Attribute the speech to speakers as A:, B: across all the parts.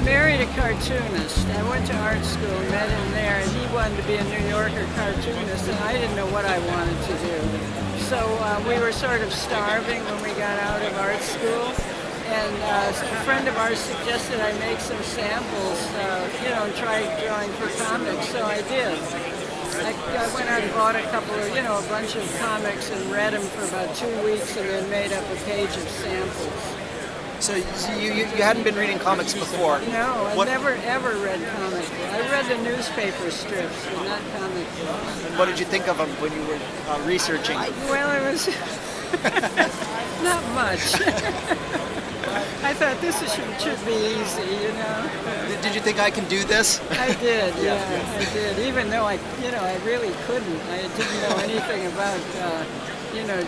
A: married a cartoonist. I went to art school, met him there, and he wanted to be a New Yorker cartoonist, and I didn't know what I wanted to do. So we were sort of starving when we got out of art school, and a friend of ours suggested I make some samples, and try drawing for comics, so I did. I went out and bought a couple of, a bunch of comics and read them for about 2 weeks and then made up a page of samples.
B: So you hadn't been reading comics before?
A: No, I never ever read comic books. I read the newspaper strips, but not comic books.
B: And what did you think of them when you were researching?
A: Well, it was not much. I thought this should be easy,
B: Did you think I can do this?
A: I did, yeah, I did. Even though I really couldn't. I didn't know anything about,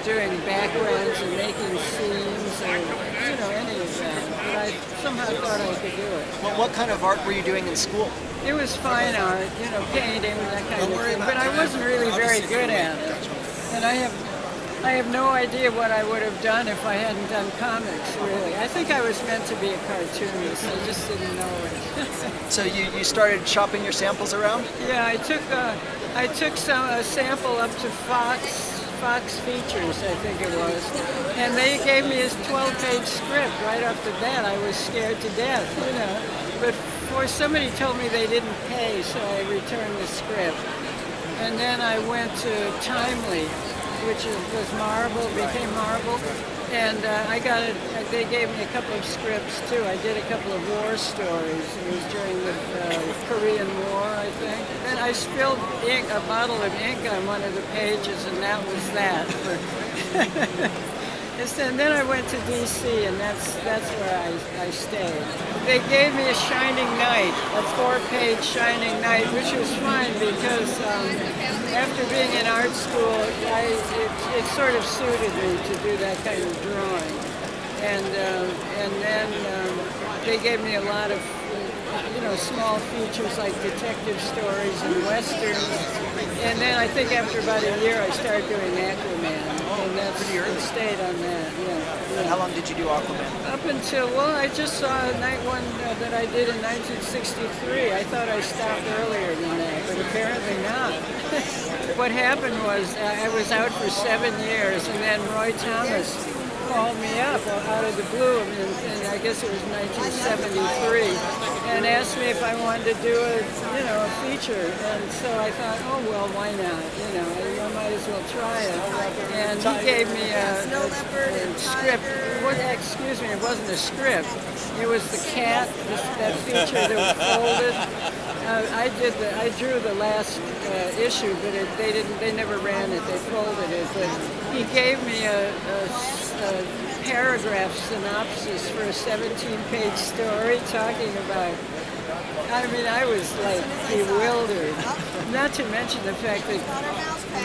A: doing backgrounds and making scenes or, any of that. But I somehow thought I could do it.
B: Well, what kind of art were you doing in school?
A: It was fine art, painting, that kind of thing. But I wasn't really very good at it. And I have no idea what I would have done if I hadn't done comics, really. I think I was meant to be a cartoonist. I just didn't know it.
B: So you started shopping your samples around?
A: Yeah, I took a sample up to Fox Features, I think it was, and they gave me his 12-page script right off the bat. I was scared to death, But somebody told me they didn't pay, so I returned the script. And then I went to Timely, which was Marvel, became Marvel, and they gave me a couple of scripts too. I did a couple of war stories. It was during the Korean War, I think. And I spilled a bottle of ink on one of the pages, and that was that. And then I went to DC, and that's where I stayed. They gave me a Shining Knight, a 4-page Shining Knight, which was fine because after being in art school, it sort of suited me to do that kind of drawing. And then they gave me a lot of small features like detective stories and westerns. And then I think after about a year, I started doing Aquaman. And it stayed on that, yeah.
B: And how long did you do Aquaman?
A: Up until, I just saw a night one that I did in 1963. I thought I stopped earlier than that, but apparently not. What happened was I was out for 7 years, and then Roy Thomas called me up out of the blue, and I guess it was 1973, and asked me if I wanted to do a feature. And so I thought, why not? I might as well try it. And he gave me a script. It wasn't a script. It was the cat, that feature that was folded. I drew the last issue, but they never ran it. They folded it. But he gave me a paragraph synopsis for a 17-page story talking about. I was like bewildered. Not to mention the fact that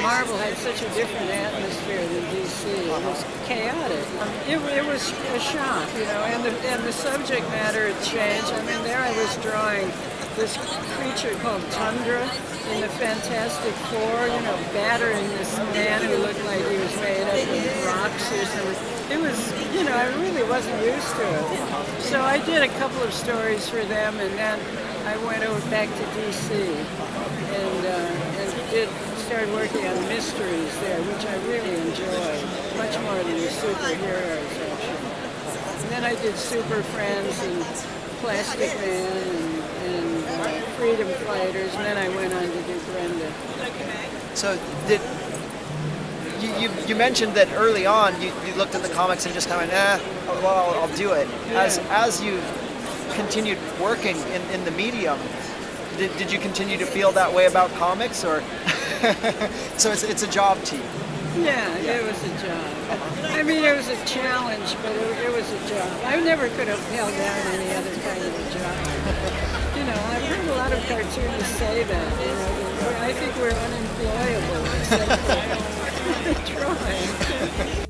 A: Marvel had such a different atmosphere than DC. It was chaotic. It was a shock, and the subject matter had changed. There I was drawing this creature called Tundra in the Fantastic Four, battering this man who looked like he was made up of rocks or something. It was, I really wasn't used to it. So I did a couple of stories for them, and then I went back to DC and started working on mysteries there, which I really enjoyed, much more than the superheroes, actually. And then I did Super Friends and Plastic Man and Freedom Fighters, and then I went on to do Brenda.
B: So you mentioned that early on you looked at the comics and just kind of went, I'll do it.
A: Yeah.
B: As you continued working in the medium, did you continue to feel that way about comics, or? So it's a job to you.
A: Yeah, it was a job. I mean, it was a challenge, but it was a job. I never could have held down any other kind of a job. You know, I've heard a lot of cartoonists say that. You know, I think we're unemployable except for trying.